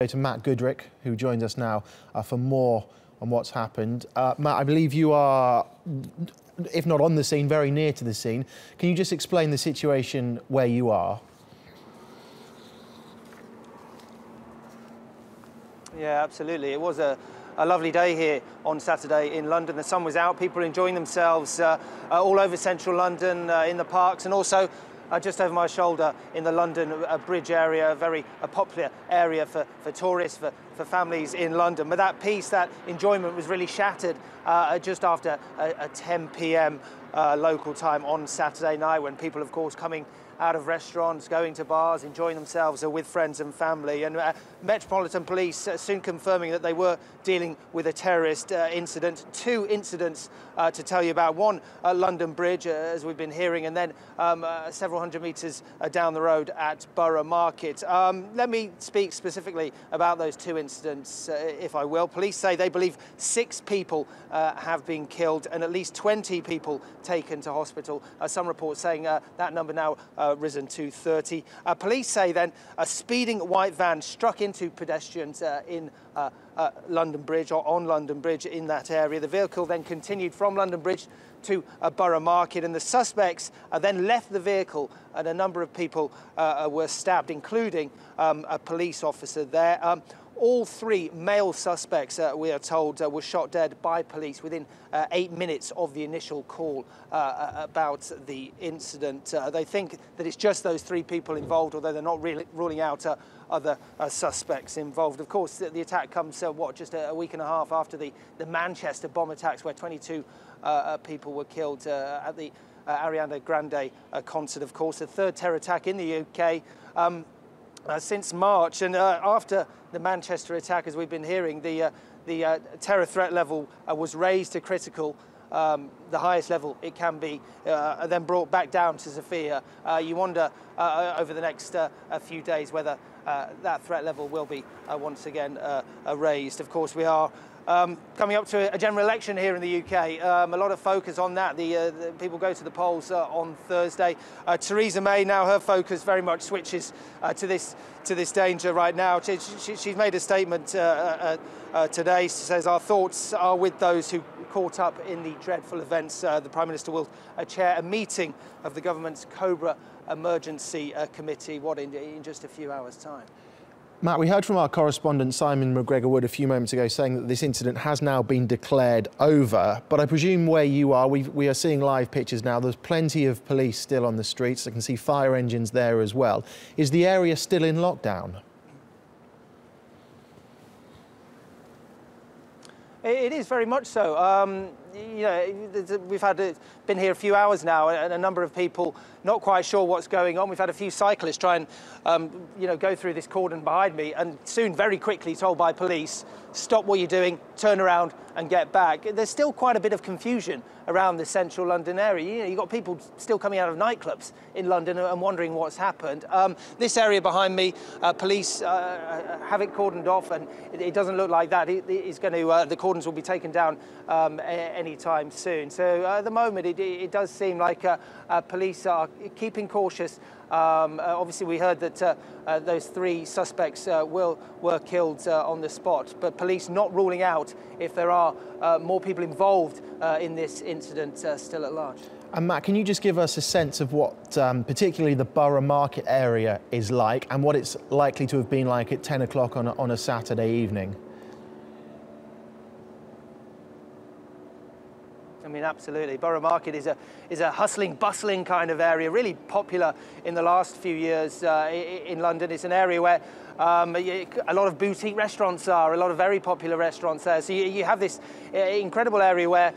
To Matt Gooderick, who joins us now for more on what's happened. Matt, I believe you are, if not on the scene, very near to the scene. Can you just explain the situation where you are? Yeah, absolutely. It was a lovely day here on Saturday in London. The sun was out, people enjoying themselves all over central London, in the parks, and also just over my shoulder in the London Bridge area, a very popular area for tourists, for families in London. But that peace, that enjoyment was really shattered just after 10 p.m. Local time on Saturday night, when people, of course, coming out of restaurants, going to bars, enjoying themselves with friends and family. And Metropolitan Police soon confirming that they were dealing with a terrorist incident. Two incidents to tell you about. One at London Bridge, as we've been hearing, and then several hundred metres down the road at Borough Market. Let me speak specifically about those two incidents, if I will. Police say they believe 6 people have been killed and at least 20 people taken to hospital. Some reports saying that number now risen to 30. Police say then a speeding white van struck into pedestrians in London Bridge, or on London Bridge in that area. The vehicle then continued from London Bridge to Borough Market, and the suspects then left the vehicle, and a number of people were stabbed, including a police officer there. All 3 male suspects, we are told, were shot dead by police within 8 minutes of the initial call about the incident. They think that it's just those 3 people involved, although they're not really ruling out other suspects involved. Of course, the attack comes, just a week and a half after the Manchester bomb attacks, where 22 people were killed at the Ariana Grande concert, of course. The 3rd terror attack in the UK since March, and after the Manchester attack, as we've been hearing, the terror threat level was raised to critical, the highest level it can be, then brought back down to severe. You wonder over the next few days whether that threat level will be once again raised. Of course, we are coming up to a general election here in the UK. A lot of focus on that. The people go to the polls on Thursday. Theresa May, now her focus very much switches to this danger right now. She's made a statement today. She says, "Our thoughts are with those who caught up in the dreadful events." The Prime Minister will chair a meeting of the government's Cobra Emergency Committee, in just a few hours' time. Matt, we heard from our correspondent Simon McGregor-Wood a few moments ago saying that this incident has now been declared over, but I presume where you are, we are seeing live pictures now. There's plenty of police still on the streets. I can see fire engines there as well. Is the area still in lockdown? It is very much so. You know, we've been here a few hours now, and a number of people not quite sure what's going on. We've had a few cyclists try and go through this cordon behind me, and soon, very quickly, told by police, stop what you're doing, turn around and get back. There's still quite a bit of confusion around the central London area. You've got people still coming out of nightclubs in London and wondering what's happened. This area behind me, police have it cordoned off, and it doesn't look like that. The cordons will be taken down anytime soon. So at the moment, it does seem like police are keeping cautious. Obviously, we heard that those 3 suspects were killed on the spot, but police not ruling out if there are more people involved in this incident still at large. And Matt, can you just give us a sense of what particularly the Borough Market area is like, and what it's likely to have been like at 10 o'clock on a Saturday evening? I mean, absolutely. Borough Market is a hustling, bustling kind of area, really popular in the last few years in London. It's an area where a lot of boutique restaurants are, a lot of very popular restaurants there. So you have this incredible area where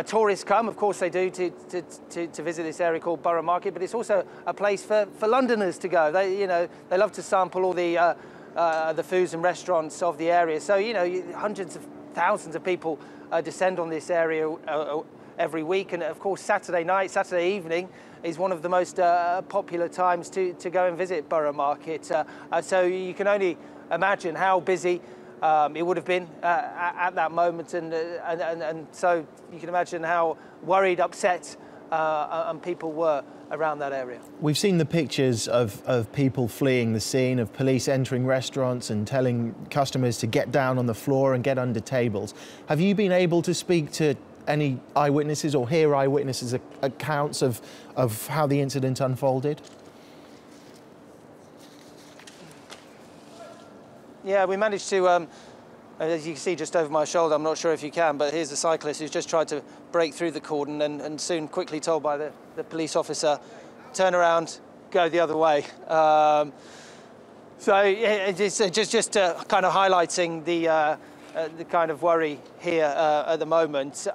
tourists come, of course they do, to visit this area called Borough Market, but it's also a place for Londoners to go. They love to sample all the foods and restaurants of the area. So, hundreds of thousands of people descend on this area every week, and of course Saturday evening is one of the most popular times to go and visit Borough Market. So you can only imagine how busy it would have been at that moment, and so you can imagine how worried, upset and people were around that area. We've seen the pictures of people fleeing the scene, of police entering restaurants and telling customers to get down on the floor and get under tables. Have you been able to speak to any eyewitnesses or hear eyewitnesses' accounts of how the incident unfolded? Yeah, we managed to, as you can see just over my shoulder, I'm not sure if you can, but here's a cyclist who's just tried to break through the cordon and soon quickly told by the police officer, turn around, go the other way. So it's just kind of highlighting the kind of worry here at the moment.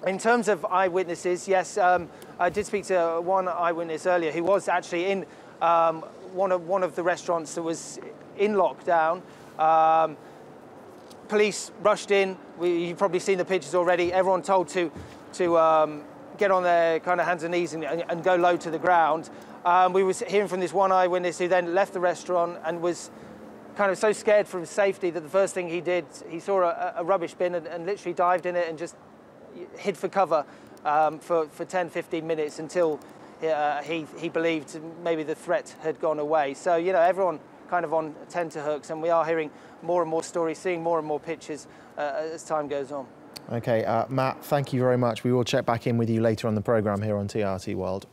In terms of eyewitnesses, yes, I did speak to one eyewitness earlier who was actually in one of the restaurants that was in lockdown. Police rushed in. You've probably seen the pictures already. Everyone told to get on their kind of hands and knees and go low to the ground. We were hearing from this one eyewitness who then left the restaurant and was kind of so scared for his safety that the first thing he did, he saw a rubbish bin and literally dived in it and just hid for cover for 10, 15 minutes until he believed maybe the threat had gone away. So, you know, everyone kind of on tenterhooks, and we are hearing more and more stories, seeing more and more pictures as time goes on. OK, Matt, thank you very much. We will check back in with you later on the programme here on TRT World.